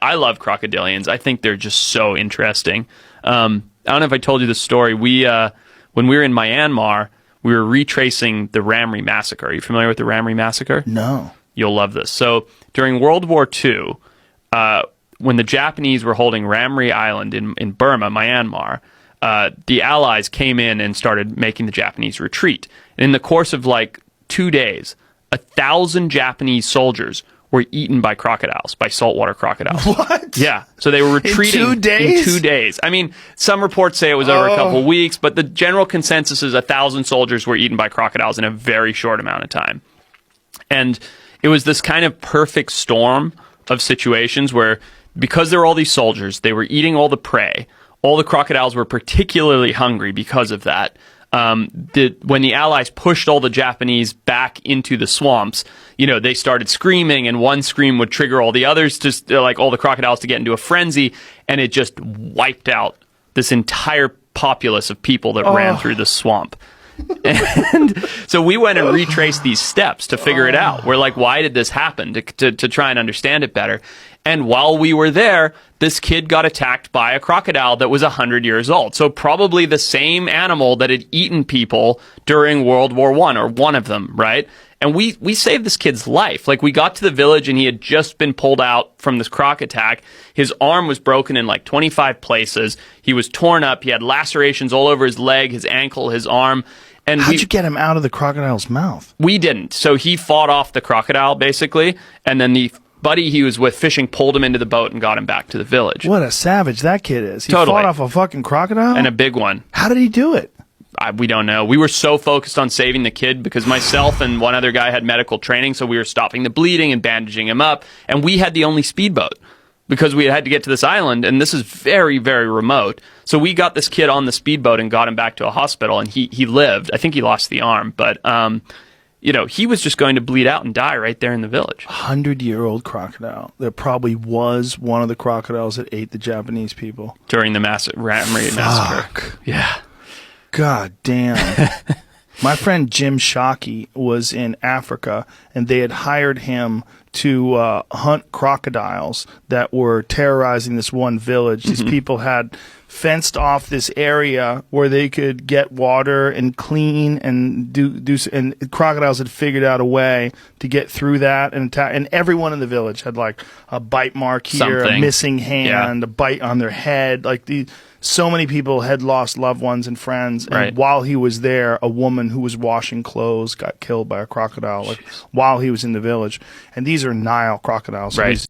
I love crocodilians. I think they're just so interesting. I don't know if I told you the story. When we were in Myanmar, we were retracing the Ramri massacre. Are you familiar with the Ramri massacre? No. You'll love this. So during World War II, when the Japanese were holding Ramri Island in Burma, Myanmar, the Allies came in and started making the Japanese retreat. And in the course of like 2 days, 1,000 Japanese soldiers were eaten by crocodiles, by saltwater crocodiles. What? Yeah. So they were retreating in 2 days? In 2 days. I mean, some reports say it was over a couple of weeks, but the general consensus is 1,000 soldiers were eaten by crocodiles in a very short amount of time. And it was this kind of perfect storm of situations where, because there were all these soldiers, they were eating all the prey. All the crocodiles were particularly hungry because of that. When the Allies pushed all the Japanese back into the swamps, they started screaming, and one scream would trigger all the others, like all the crocodiles, to get into a frenzy, and it just wiped out this entire populace of people that ran through the swamp. And so we went and retraced these steps to figure it out. We're like, why did this happen? To try and understand it better. And while we were there, this kid got attacked by a crocodile that was 100 years old. So probably the same animal that had eaten people during World War I, or one of them, right? And we saved this kid's life. Like, we got to the village and he had just been pulled out from this croc attack. His arm was broken in like 25 places. He was torn up. He had lacerations all over his leg, his ankle, his arm. And how'd you get him out of the crocodile's mouth? We didn't. So he fought off the crocodile, basically, and then the buddy he was with fishing pulled him into the boat and got him back to the village. What a savage that kid is. He Totally. fought off a fucking crocodile? And a big one. How did he do it? We don't know. We were so focused on saving the kid because myself and one other guy had medical training, so we were stopping the bleeding and bandaging him up, and we had the only speedboat because we had to get to this island, and this is very, very remote. So we got this kid on the speedboat and got him back to a hospital, and he lived. I think he lost the arm, but he was just going to bleed out and die right there in the village. 100-year-old crocodile. There probably was one of the crocodiles that ate the Japanese people during the Ramri massacre. Yeah. God damn. My friend Jim Shockey was in Africa, and they had hired him to hunt crocodiles that were terrorizing this one village. These people had fenced off this area where they could get water and clean and and crocodiles had figured out a way to get through that and attack. And everyone in the village had like a bite mark here, a missing hand, a bite on their head. Like so many people had lost loved ones and friends. And while he was there, a woman who was washing clothes got killed by a crocodile while he was in the village. And these are Nile crocodiles. So